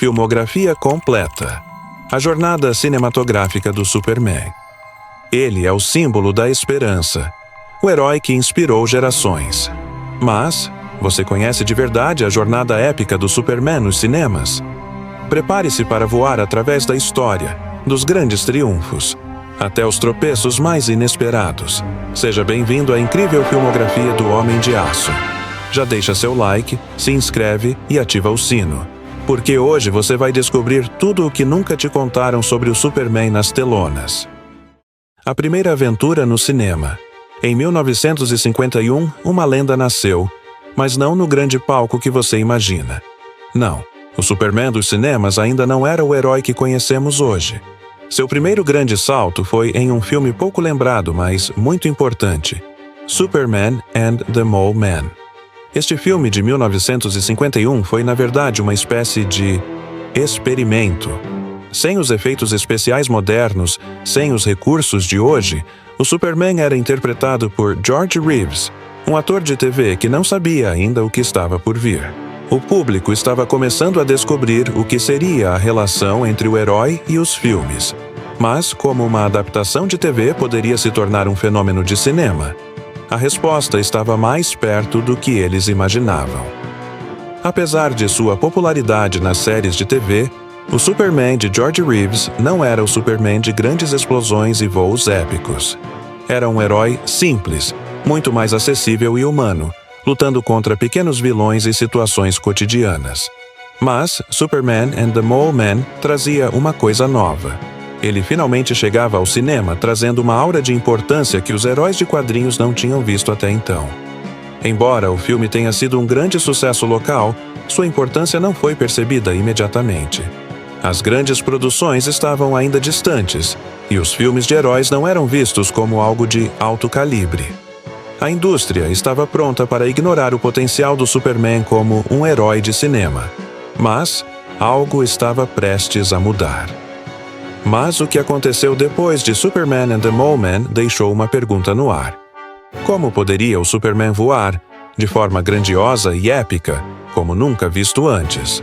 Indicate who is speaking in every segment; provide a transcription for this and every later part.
Speaker 1: Filmografia completa. A jornada cinematográfica do Superman. Ele é o símbolo da esperança, o herói que inspirou gerações. Mas, você conhece de verdade a jornada épica do Superman nos cinemas? Prepare-se para voar através da história, dos grandes triunfos, até os tropeços mais inesperados. Seja bem-vindo à incrível filmografia do Homem de Aço. Já deixa seu like, se inscreve e ativa o sino, porque hoje você vai descobrir tudo o que nunca te contaram sobre o Superman nas telonas. A primeira aventura no cinema. Em 1951, uma lenda nasceu, mas não no grande palco que você imagina. Não, o Superman dos cinemas ainda não era o herói que conhecemos hoje. Seu primeiro grande salto foi em um filme pouco lembrado, mas muito importante, Superman and the Mole Man. Este filme de 1951 foi, na verdade, uma espécie de experimento. Sem os efeitos especiais modernos, sem os recursos de hoje, o Superman era interpretado por George Reeves, um ator de TV que não sabia ainda o que estava por vir. O público estava começando a descobrir o que seria a relação entre o herói e os filmes. Mas, como uma adaptação de TV poderia se tornar um fenômeno de cinema? A resposta estava mais perto do que eles imaginavam. Apesar de sua popularidade nas séries de TV, o Superman de George Reeves não era o Superman de grandes explosões e voos épicos. Era um herói simples, muito mais acessível e humano, lutando contra pequenos vilões e situações cotidianas. Mas Superman and the Mole Man trazia uma coisa nova. Ele finalmente chegava ao cinema trazendo uma aura de importância que os heróis de quadrinhos não tinham visto até então. Embora o filme tenha sido um grande sucesso local, sua importância não foi percebida imediatamente. As grandes produções estavam ainda distantes, e os filmes de heróis não eram vistos como algo de alto calibre. A indústria estava pronta para ignorar o potencial do Superman como um herói de cinema. Mas algo estava prestes a mudar. Mas o que aconteceu depois de Superman and the Mole Man deixou uma pergunta no ar. Como poderia o Superman voar, de forma grandiosa e épica, como nunca visto antes?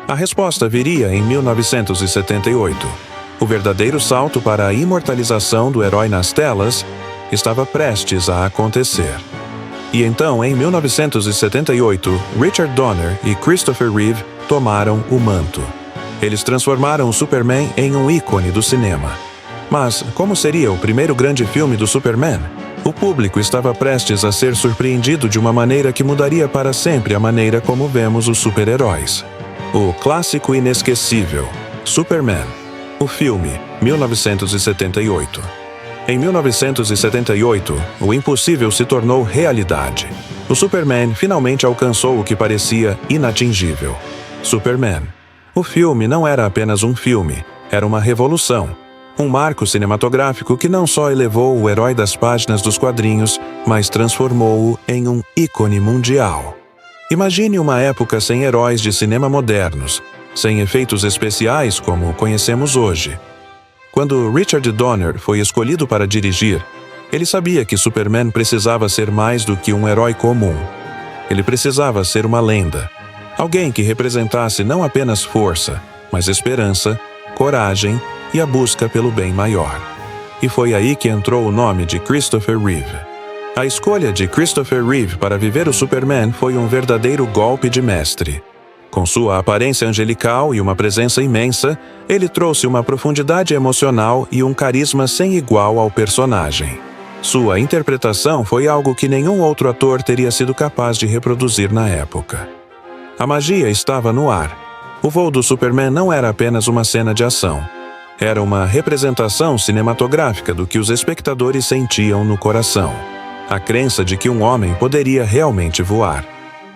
Speaker 1: A resposta viria em 1978. O verdadeiro salto para a imortalização do herói nas telas estava prestes a acontecer. E então, em 1978, Richard Donner e Christopher Reeve tomaram o manto. Eles transformaram o Superman em um ícone do cinema. Mas como seria o primeiro grande filme do Superman? O público estava prestes a ser surpreendido de uma maneira que mudaria para sempre a maneira como vemos os super-heróis. O clássico inesquecível, Superman. O filme, 1978. Em 1978, o impossível se tornou realidade. O Superman finalmente alcançou o que parecia inatingível. Superman. O filme não era apenas um filme, era uma revolução. Um marco cinematográfico que não só elevou o herói das páginas dos quadrinhos, mas transformou-o em um ícone mundial. Imagine uma época sem heróis de cinema modernos, sem efeitos especiais como conhecemos hoje. Quando Richard Donner foi escolhido para dirigir, ele sabia que Superman precisava ser mais do que um herói comum. Ele precisava ser uma lenda. Alguém que representasse não apenas força, mas esperança, coragem e a busca pelo bem maior. E foi aí que entrou o nome de Christopher Reeve. A escolha de Christopher Reeve para viver o Superman foi um verdadeiro golpe de mestre. Com sua aparência angelical e uma presença imensa, ele trouxe uma profundidade emocional e um carisma sem igual ao personagem. Sua interpretação foi algo que nenhum outro ator teria sido capaz de reproduzir na época. A magia estava no ar. O voo do Superman não era apenas uma cena de ação. Era uma representação cinematográfica do que os espectadores sentiam no coração. A crença de que um homem poderia realmente voar.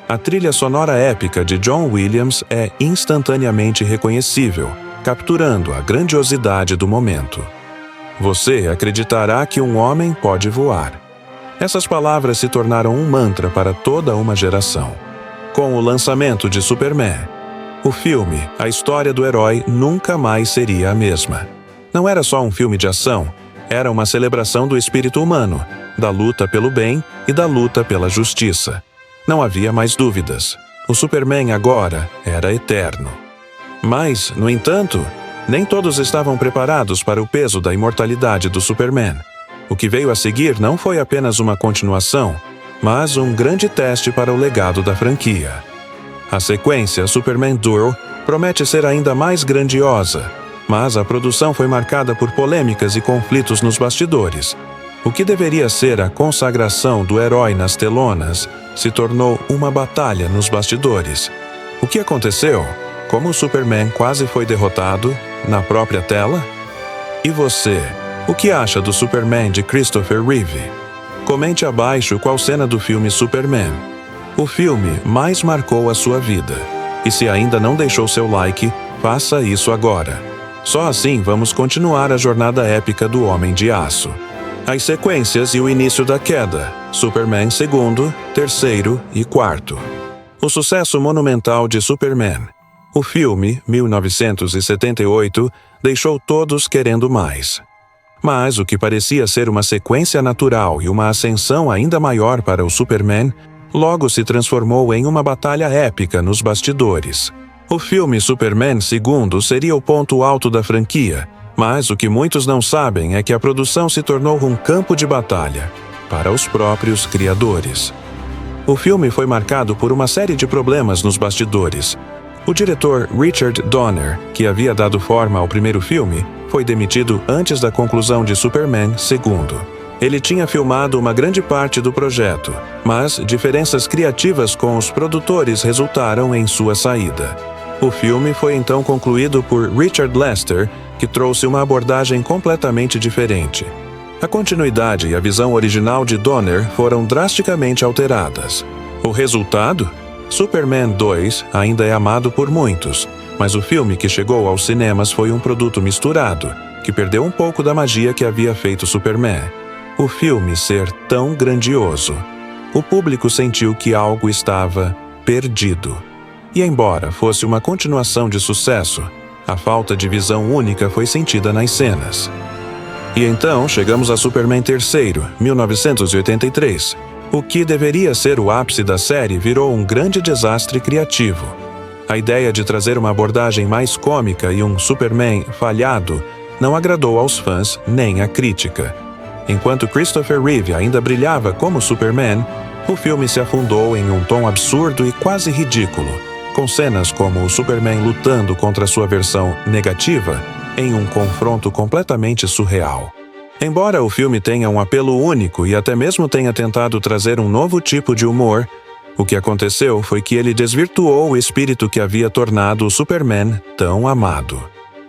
Speaker 1: A trilha sonora épica de John Williams é instantaneamente reconhecível, capturando a grandiosidade do momento. Você acreditará que um homem pode voar. Essas palavras se tornaram um mantra para toda uma geração. Com o lançamento de Superman, o filme, a história do herói nunca mais seria a mesma. Não era só um filme de ação, era uma celebração do espírito humano, da luta pelo bem e da luta pela justiça. Não havia mais dúvidas. O Superman agora era eterno. Mas, no entanto, nem todos estavam preparados para o peso da imortalidade do Superman. O que veio a seguir não foi apenas uma continuação, mas um grande teste para o legado da franquia. A sequência Superman Duel promete ser ainda mais grandiosa, mas a produção foi marcada por polêmicas e conflitos nos bastidores. O que deveria ser a consagração do herói nas telonas se tornou uma batalha nos bastidores. O que aconteceu? Como o Superman quase foi derrotado na própria tela? E você, o que acha do Superman de Christopher Reeve? Comente abaixo qual cena do filme Superman o filme mais marcou a sua vida. E se ainda não deixou seu like, faça isso agora. Só assim vamos continuar a jornada épica do Homem de Aço. As sequências e o início da queda, Superman 2º, 3º e 4º. O sucesso monumental de Superman. O filme, 1978, deixou todos querendo mais. Mas o que parecia ser uma sequência natural e uma ascensão ainda maior para o Superman, logo se transformou em uma batalha épica nos bastidores. O filme Superman 2º seria o ponto alto da franquia, mas o que muitos não sabem é que a produção se tornou um campo de batalha para os próprios criadores. O filme foi marcado por uma série de problemas nos bastidores. O diretor Richard Donner, que havia dado forma ao primeiro filme, foi demitido antes da conclusão de Superman 2º. Ele tinha filmado uma grande parte do projeto, mas diferenças criativas com os produtores resultaram em sua saída. O filme foi então concluído por Richard Lester, que trouxe uma abordagem completamente diferente. A continuidade e a visão original de Donner foram drasticamente alteradas. O resultado? Superman 2 ainda é amado por muitos, mas o filme que chegou aos cinemas foi um produto misturado, que perdeu um pouco da magia que havia feito Superman. O filme ser tão grandioso. O público sentiu que algo estava perdido. E embora fosse uma continuação de sucesso, a falta de visão única foi sentida nas cenas. E então chegamos a Superman 3º, 1983. O que deveria ser o ápice da série virou um grande desastre criativo. A ideia de trazer uma abordagem mais cômica e um Superman falhado não agradou aos fãs nem à crítica. Enquanto Christopher Reeve ainda brilhava como Superman, o filme se afundou em um tom absurdo e quase ridículo, com cenas como o Superman lutando contra sua versão negativa em um confronto completamente surreal. Embora o filme tenha um apelo único e até mesmo tenha tentado trazer um novo tipo de humor, o que aconteceu foi que ele desvirtuou o espírito que havia tornado o Superman tão amado.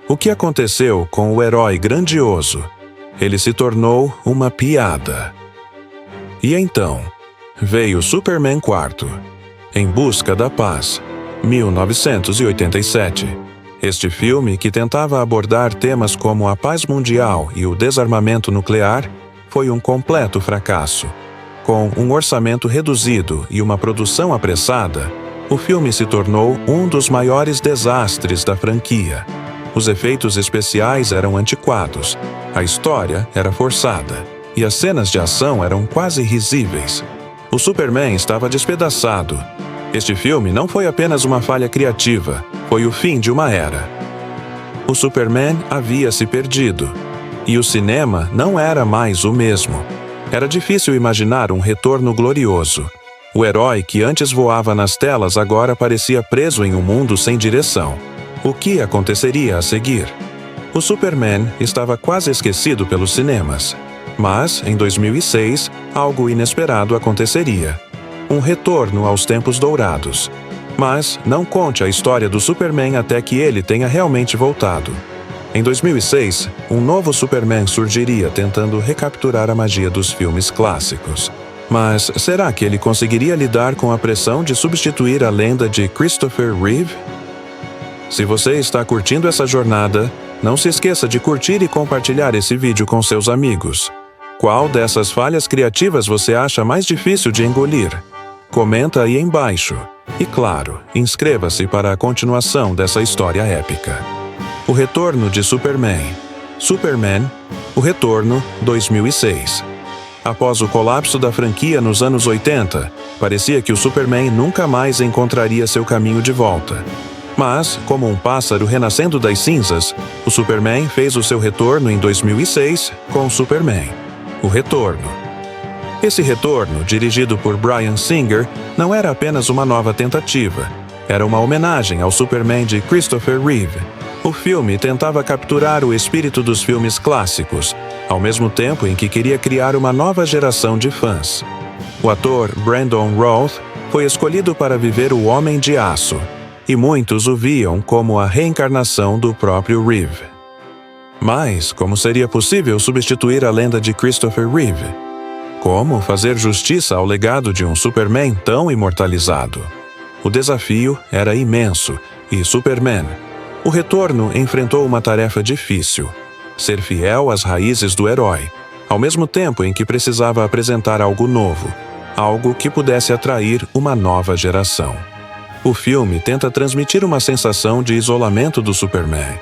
Speaker 1: O que aconteceu com o herói grandioso? Ele se tornou uma piada. E então, veio Superman 4, Em Busca da Paz, 1987. Este filme, que tentava abordar temas como a paz mundial e o desarmamento nuclear, foi um completo fracasso. Com um orçamento reduzido e uma produção apressada, o filme se tornou um dos maiores desastres da franquia. Os efeitos especiais eram antiquados, a história era forçada, e as cenas de ação eram quase risíveis. O Superman estava despedaçado. Este filme não foi apenas uma falha criativa, foi o fim de uma era. O Superman havia se perdido, e o cinema não era mais o mesmo. Era difícil imaginar um retorno glorioso. O herói que antes voava nas telas agora parecia preso em um mundo sem direção. O que aconteceria a seguir? O Superman estava quase esquecido pelos cinemas. Mas, em 2006, algo inesperado aconteceria. Um retorno aos tempos dourados. Mas não conte a história do Superman até que ele tenha realmente voltado. Em 2006, um novo Superman surgiria tentando recapturar a magia dos filmes clássicos. Mas será que ele conseguiria lidar com a pressão de substituir a lenda de Christopher Reeve? Se você está curtindo essa jornada, não se esqueça de curtir e compartilhar esse vídeo com seus amigos. Qual dessas falhas criativas você acha mais difícil de engolir? Comenta aí embaixo. E claro, inscreva-se para a continuação dessa história épica. O retorno de Superman. Superman, O Retorno, 2006. Após o colapso da franquia nos anos 80, parecia que o Superman nunca mais encontraria seu caminho de volta. Mas, como um pássaro renascendo das cinzas, o Superman fez o seu retorno em 2006 com Superman: O Retorno. Esse retorno, dirigido por Bryan Singer, não era apenas uma nova tentativa. Era uma homenagem ao Superman de Christopher Reeve. O filme tentava capturar o espírito dos filmes clássicos, ao mesmo tempo em que queria criar uma nova geração de fãs. O ator Brandon Routh foi escolhido para viver o Homem de Aço, e muitos o viam como a reencarnação do próprio Reeve. Mas como seria possível substituir a lenda de Christopher Reeve? Como fazer justiça ao legado de um Superman tão imortalizado? O desafio era imenso, e Superman: O Retorno enfrentou uma tarefa difícil: ser fiel às raízes do herói, ao mesmo tempo em que precisava apresentar algo novo, algo que pudesse atrair uma nova geração. O filme tenta transmitir uma sensação de isolamento do Superman.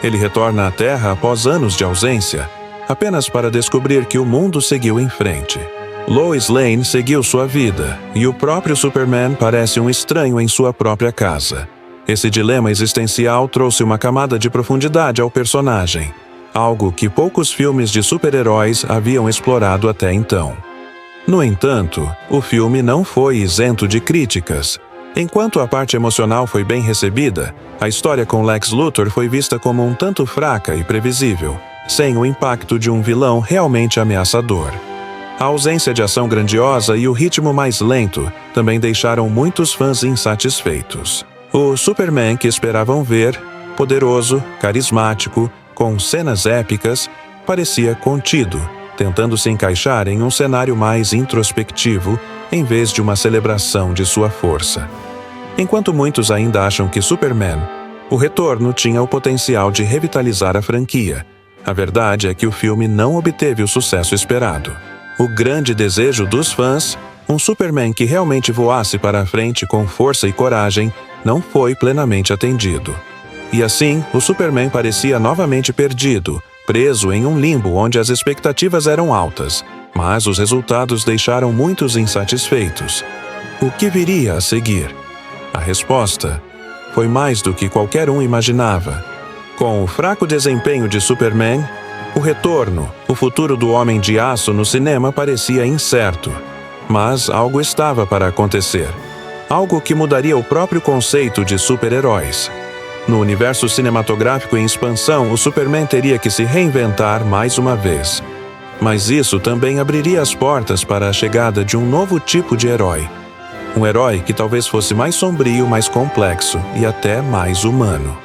Speaker 1: Ele retorna à Terra após anos de ausência, apenas para descobrir que o mundo seguiu em frente. Lois Lane seguiu sua vida, e o próprio Superman parece um estranho em sua própria casa. Esse dilema existencial trouxe uma camada de profundidade ao personagem, algo que poucos filmes de super-heróis haviam explorado até então. No entanto, o filme não foi isento de críticas. Enquanto a parte emocional foi bem recebida, a história com Lex Luthor foi vista como um tanto fraca e previsível, sem o impacto de um vilão realmente ameaçador. A ausência de ação grandiosa e o ritmo mais lento também deixaram muitos fãs insatisfeitos. O Superman que esperavam ver, poderoso, carismático, com cenas épicas, parecia contido, tentando se encaixar em um cenário mais introspectivo, em vez de uma celebração de sua força. Enquanto muitos ainda acham que Superman: O Retorno tinha o potencial de revitalizar a franquia, a verdade é que o filme não obteve o sucesso esperado. O grande desejo dos fãs, um Superman que realmente voasse para a frente com força e coragem, não foi plenamente atendido. E assim, o Superman parecia novamente perdido, preso em um limbo onde as expectativas eram altas, mas os resultados deixaram muitos insatisfeitos. O que viria a seguir? A resposta foi mais do que qualquer um imaginava. Com o fraco desempenho de Superman, O Retorno, o futuro do Homem de Aço no cinema parecia incerto. Mas algo estava para acontecer. Algo que mudaria o próprio conceito de super-heróis. No universo cinematográfico em expansão, o Superman teria que se reinventar mais uma vez. Mas isso também abriria as portas para a chegada de um novo tipo de herói. Um herói que talvez fosse mais sombrio, mais complexo e até mais humano.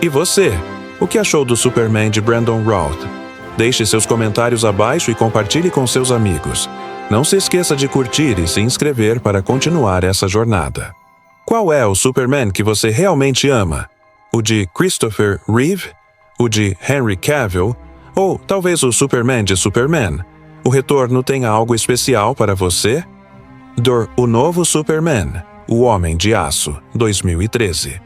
Speaker 1: E você? O que achou do Superman de Brandon Routh? Deixe seus comentários abaixo e compartilhe com seus amigos. Não se esqueça de curtir e se inscrever para continuar essa jornada. Qual é o Superman que você realmente ama? O de Christopher Reeve? O de Henry Cavill? Ou talvez o Superman de Superman? O Retorno tem algo especial para você? O Novo Superman, O Homem de Aço, 2013.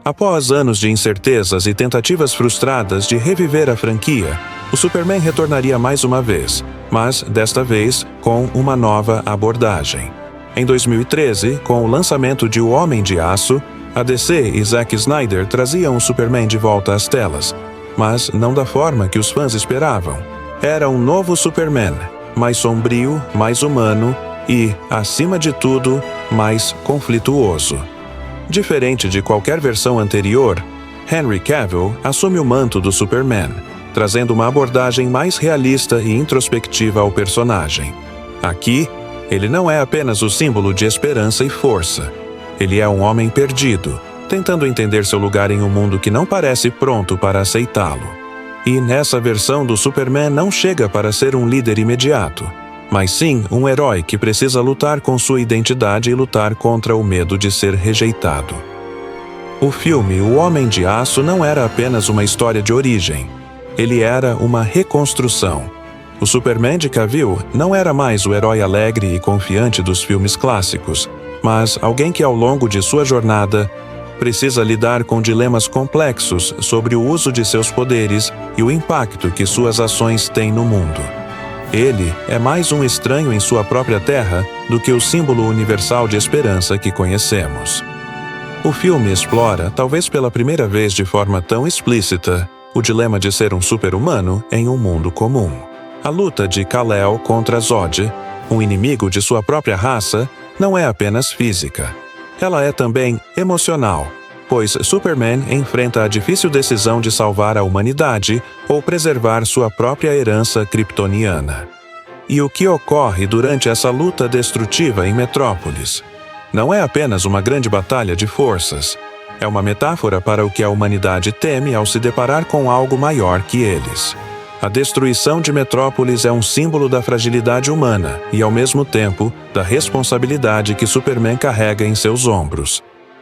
Speaker 1: Após anos de incertezas e tentativas frustradas de reviver a franquia, o Superman retornaria mais uma vez, mas desta vez com uma nova abordagem. Em 2013, com o lançamento de O Homem de Aço, a DC e Zack Snyder traziam o Superman de volta às telas, mas não da forma que os fãs esperavam. Era um novo Superman, mais sombrio, mais humano e, acima de tudo, mais conflituoso. Diferente de qualquer versão anterior, Henry Cavill assume o manto do Superman, trazendo uma abordagem mais realista e introspectiva ao personagem. Aqui, ele não é apenas o símbolo de esperança e força. Ele é um homem perdido, tentando entender seu lugar em um mundo que não parece pronto para aceitá-lo. E nessa versão do Superman não chega para ser um líder imediato, mas sim um herói que precisa lutar com sua identidade e lutar contra o medo de ser rejeitado. O filme O Homem de Aço não era apenas uma história de origem. Ele era uma reconstrução. O Superman de Cavill não era mais o herói alegre e confiante dos filmes clássicos, mas alguém que ao longo de sua jornada precisa lidar com dilemas complexos sobre o uso de seus poderes e o impacto que suas ações têm no mundo. Ele é mais um estranho em sua própria terra do que o símbolo universal de esperança que conhecemos. O filme explora, talvez pela primeira vez de forma tão explícita, o dilema de ser um super-humano em um mundo comum. A luta de Kal-El contra Zod, um inimigo de sua própria raça, não é apenas física. Ela é também emocional, pois Superman enfrenta a difícil decisão de salvar a humanidade ou preservar sua própria herança kryptoniana. E o que ocorre durante essa luta destrutiva em Metrópolis? Não é apenas uma grande batalha de forças. É uma metáfora para o que a humanidade teme ao se deparar com algo maior que eles. A destruição de Metrópolis é um símbolo da fragilidade humana e, ao mesmo tempo, da responsabilidade que Superman carrega em seus ombros.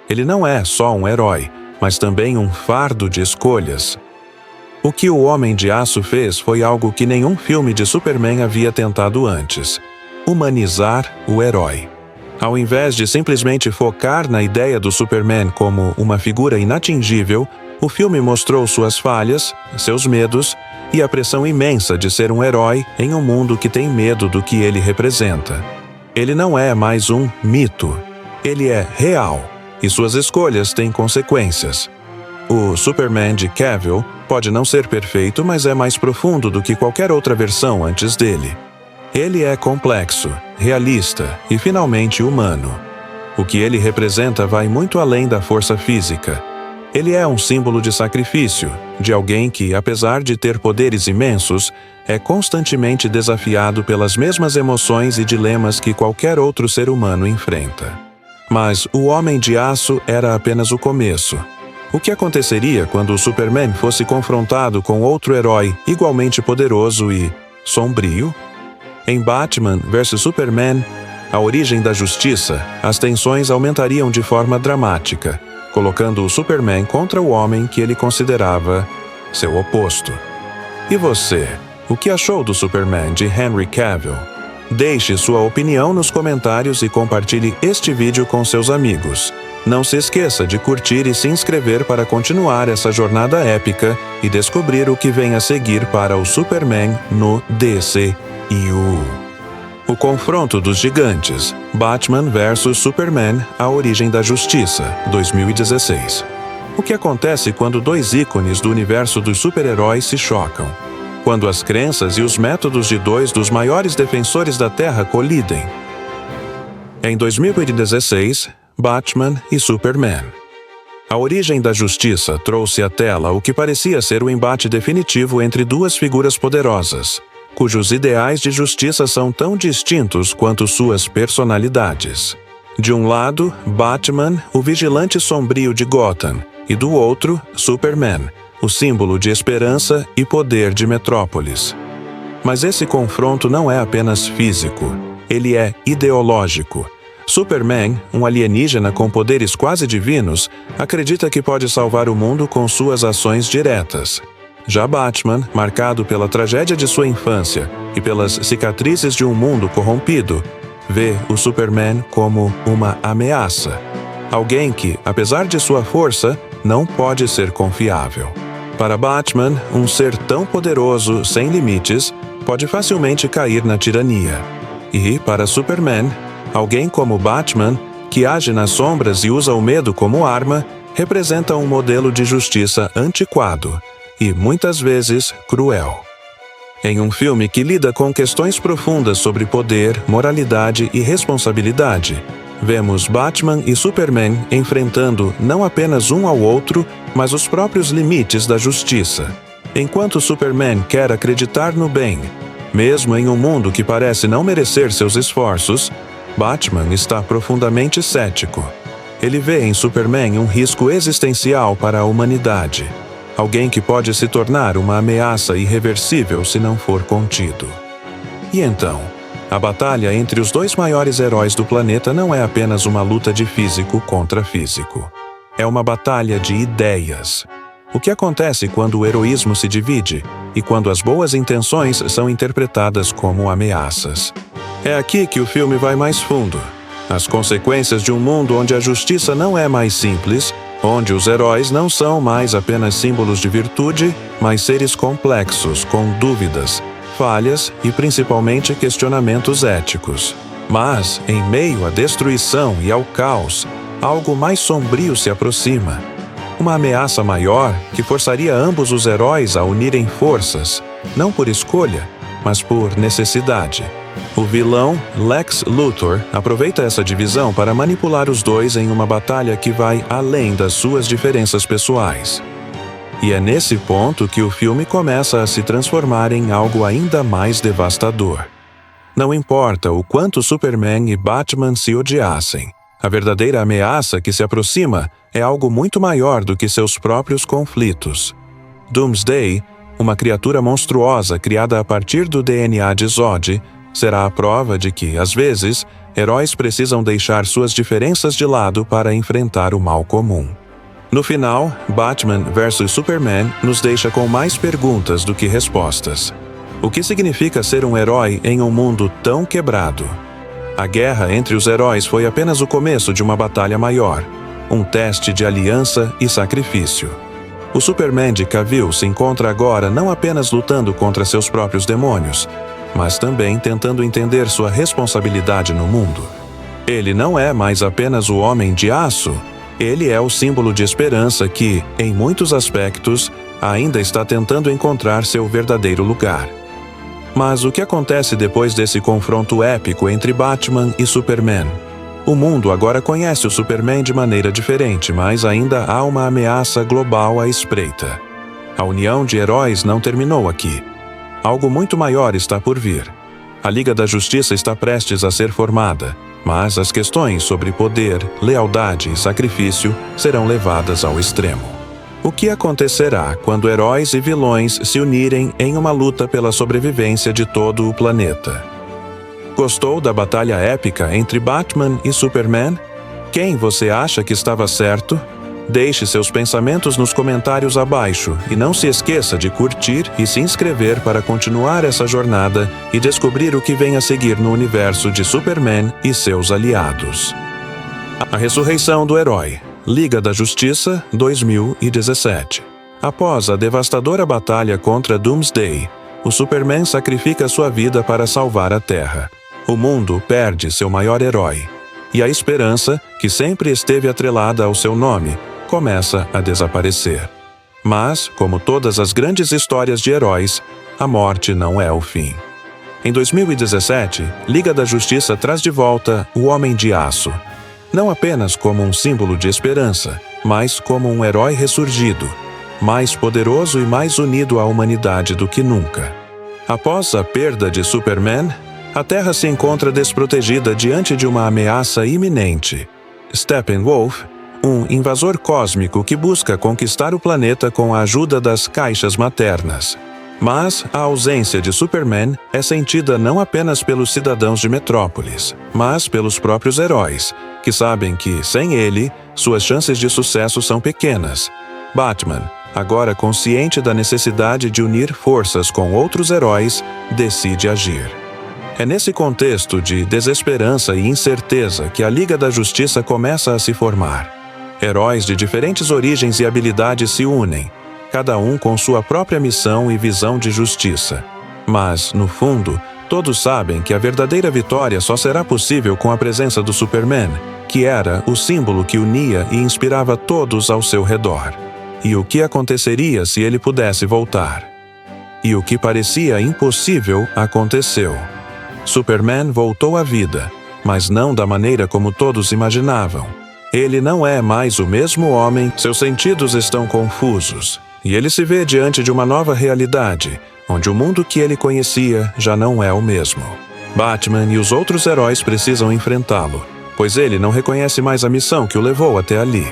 Speaker 1: Ele não é só um herói, mas também um fardo de escolhas. O que o Homem de Aço fez foi algo que nenhum filme de Superman havia tentado antes: humanizar o herói. Ao invés de simplesmente focar na ideia do Superman como uma figura inatingível, o filme mostrou suas falhas, seus medos e a pressão imensa de ser um herói em um mundo que tem medo do que ele representa. Ele não é mais um mito. Ele é real, e suas escolhas têm consequências. O Superman de Cavill pode não ser perfeito, mas é mais profundo do que qualquer outra versão antes dele. Ele é complexo, realista e finalmente humano. O que ele representa vai muito além da força física. Ele é um símbolo de sacrifício, de alguém que, apesar de ter poderes imensos, é constantemente desafiado pelas mesmas emoções e dilemas que qualquer outro ser humano enfrenta. Mas o Homem de Aço era apenas o começo. O que aconteceria quando o Superman fosse confrontado com outro herói igualmente poderoso e sombrio? Em Batman vs Superman, A Origem da Justiça, as tensões aumentariam de forma dramática, colocando o Superman contra o homem que ele considerava seu oposto. E você, o que achou do Superman de Henry Cavill? Deixe sua opinião nos comentários e compartilhe este vídeo com seus amigos. Não se esqueça de curtir e se inscrever para continuar essa jornada épica e descobrir o que vem a seguir para o Superman no DCU. O confronto dos gigantes, Batman vs Superman, A Origem da Justiça, 2016. O que acontece quando dois ícones do universo dos super-heróis se chocam? Quando as crenças e os métodos de dois dos maiores defensores da Terra colidem? Em 2016, Batman e Superman. A Origem da Justiça trouxe à tela o que parecia ser o embate definitivo entre duas figuras poderosas, cujos ideais de justiça são tão distintos quanto suas personalidades. De um lado, Batman, o vigilante sombrio de Gotham, e do outro, Superman, o símbolo de esperança e poder de Metrópolis. Mas esse confronto não é apenas físico, ele é ideológico. Superman, um alienígena com poderes quase divinos, acredita que pode salvar o mundo com suas ações diretas. Já Batman, marcado pela tragédia de sua infância e pelas cicatrizes de um mundo corrompido, vê o Superman como uma ameaça. Alguém que, apesar de sua força, não pode ser confiável. Para Batman, um ser tão poderoso, sem limites, pode facilmente cair na tirania. E, para Superman, alguém como Batman, que age nas sombras e usa o medo como arma, representa um modelo de justiça antiquado e, muitas vezes, cruel. Em um filme que lida com questões profundas sobre poder, moralidade e responsabilidade, vemos Batman e Superman enfrentando não apenas um ao outro, mas os próprios limites da justiça. Enquanto Superman quer acreditar no bem, mesmo em um mundo que parece não merecer seus esforços, Batman está profundamente cético. Ele vê em Superman um risco existencial para a humanidade, alguém que pode se tornar uma ameaça irreversível se não for contido. E então, a batalha entre os dois maiores heróis do planeta não é apenas uma luta de físico contra físico. É uma batalha de ideias. O que acontece quando o heroísmo se divide e quando as boas intenções são interpretadas como ameaças? É aqui que o filme vai mais fundo. As consequências de um mundo onde a justiça não é mais simples, onde os heróis não são mais apenas símbolos de virtude, mas seres complexos, com dúvidas, falhas e principalmente questionamentos éticos. Mas, em meio à destruição e ao caos, algo mais sombrio se aproxima. Uma ameaça maior que forçaria ambos os heróis a unirem forças, não por escolha, mas por necessidade. O vilão, Lex Luthor, aproveita essa divisão para manipular os dois em uma batalha que vai além das suas diferenças pessoais. E é nesse ponto que o filme começa a se transformar em algo ainda mais devastador. Não importa o quanto Superman e Batman se odiassem, a verdadeira ameaça que se aproxima é algo muito maior do que seus próprios conflitos. Doomsday, uma criatura monstruosa criada a partir do DNA de Zod, será a prova de que, às vezes, heróis precisam deixar suas diferenças de lado para enfrentar o mal comum. No final, Batman vs Superman nos deixa com mais perguntas do que respostas. O que significa ser um herói em um mundo tão quebrado? A guerra entre os heróis foi apenas o começo de uma batalha maior, um teste de aliança e sacrifício. O Superman de Cavill se encontra agora não apenas lutando contra seus próprios demônios, mas também tentando entender sua responsabilidade no mundo. Ele não é mais apenas o Homem de Aço, ele é o símbolo de esperança que, em muitos aspectos, ainda está tentando encontrar seu verdadeiro lugar. Mas o que acontece depois desse confronto épico entre Batman e Superman? O mundo agora conhece o Superman de maneira diferente, mas ainda há uma ameaça global à espreita. A união de heróis não terminou aqui. Algo muito maior está por vir. A Liga da Justiça está prestes a ser formada, mas as questões sobre poder, lealdade e sacrifício serão levadas ao extremo. O que acontecerá quando heróis e vilões se unirem em uma luta pela sobrevivência de todo o planeta? Gostou da batalha épica entre Batman e Superman? Quem você acha que estava certo? Deixe seus pensamentos nos comentários abaixo e não se esqueça de curtir e se inscrever para continuar essa jornada e descobrir o que vem a seguir no universo de Superman e seus aliados. A ressurreição do herói. Liga da Justiça, 2017. Após a devastadora batalha contra Doomsday, o Superman sacrifica sua vida para salvar a Terra. O mundo perde seu maior herói. E a esperança, que sempre esteve atrelada ao seu nome, começa a desaparecer. Mas, como todas as grandes histórias de heróis, a morte não é o fim. Em 2017, Liga da Justiça traz de volta o Homem de Aço. Não apenas como um símbolo de esperança, mas como um herói ressurgido, mais poderoso e mais unido à humanidade do que nunca. Após a perda de Superman, a Terra se encontra desprotegida diante de uma ameaça iminente. Steppenwolf, um invasor cósmico que busca conquistar o planeta com a ajuda das caixas maternas. Mas a ausência de Superman é sentida não apenas pelos cidadãos de Metrópolis, mas pelos próprios heróis, que sabem que, sem ele, suas chances de sucesso são pequenas. Batman, agora consciente da necessidade de unir forças com outros heróis, decide agir. É nesse contexto de desesperança e incerteza que a Liga da Justiça começa a se formar. Heróis de diferentes origens e habilidades se unem, cada um com sua própria missão e visão de justiça. Mas, no fundo, todos sabem que a verdadeira vitória só será possível com a presença do Superman, que era o símbolo que unia e inspirava todos ao seu redor. E o que aconteceria se ele pudesse voltar? E o que parecia impossível aconteceu. Superman voltou à vida, mas não da maneira como todos imaginavam. Ele não é mais o mesmo homem, seus sentidos estão confusos, e ele se vê diante de uma nova realidade, onde o mundo que ele conhecia já não é o mesmo. Batman e os outros heróis precisam enfrentá-lo, pois ele não reconhece mais a missão que o levou até ali.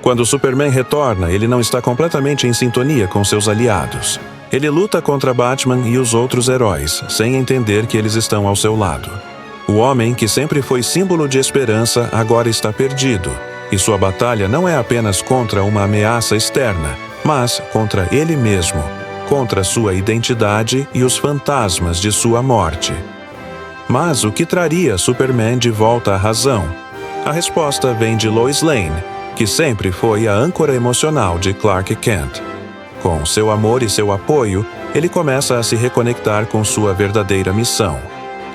Speaker 1: Quando Superman retorna, ele não está completamente em sintonia com seus aliados. Ele luta contra Batman e os outros heróis, sem entender que eles estão ao seu lado. O homem, que sempre foi símbolo de esperança, agora está perdido, e sua batalha não é apenas contra uma ameaça externa, mas contra ele mesmo, contra sua identidade e os fantasmas de sua morte. Mas o que traria Superman de volta à razão? A resposta vem de Lois Lane, que sempre foi a âncora emocional de Clark Kent. Com seu amor e seu apoio, ele começa a se reconectar com sua verdadeira missão.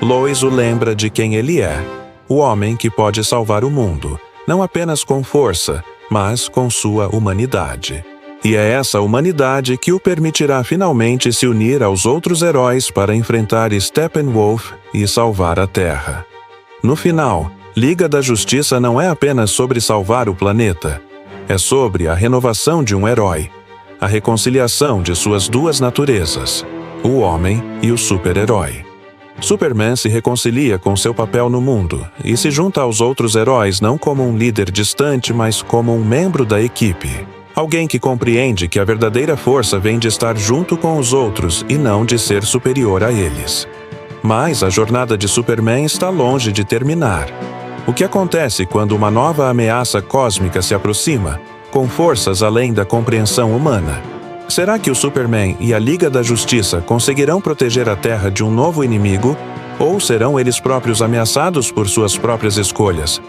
Speaker 1: Lois o lembra de quem ele é, o homem que pode salvar o mundo, não apenas com força, mas com sua humanidade. E é essa humanidade que o permitirá finalmente se unir aos outros heróis para enfrentar Steppenwolf e salvar a Terra. No final, Liga da Justiça não é apenas sobre salvar o planeta. É sobre a renovação de um herói, a reconciliação de suas duas naturezas, o homem e o super-herói. Superman se reconcilia com seu papel no mundo e se junta aos outros heróis não como um líder distante, mas como um membro da equipe. Alguém que compreende que a verdadeira força vem de estar junto com os outros e não de ser superior a eles. Mas a jornada de Superman está longe de terminar. O que acontece quando uma nova ameaça cósmica se aproxima, com forças além da compreensão humana? Será que o Superman e a Liga da Justiça conseguirão proteger a Terra de um novo inimigo, ou serão eles próprios ameaçados por suas próprias escolhas?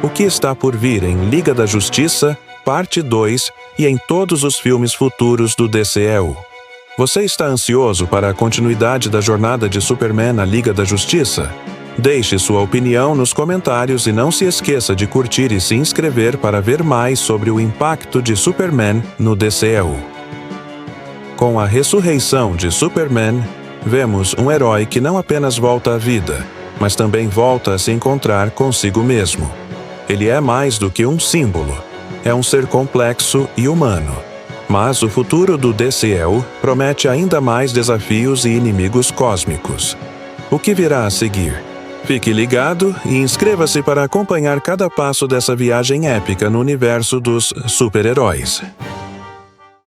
Speaker 1: O que está por vir em Liga da Justiça, Parte 2 e em todos os filmes futuros do DCEU? Você está ansioso para a continuidade da jornada de Superman na Liga da Justiça? Deixe sua opinião nos comentários e não se esqueça de curtir e se inscrever para ver mais sobre o impacto de Superman no DCEU. Com a ressurreição de Superman, vemos um herói que não apenas volta à vida, mas também volta a se encontrar consigo mesmo. Ele é mais do que um símbolo. É um ser complexo e humano. Mas o futuro do DCEU promete ainda mais desafios e inimigos cósmicos. O que virá a seguir? Fique ligado e inscreva-se para acompanhar cada passo dessa viagem épica no universo dos super-heróis.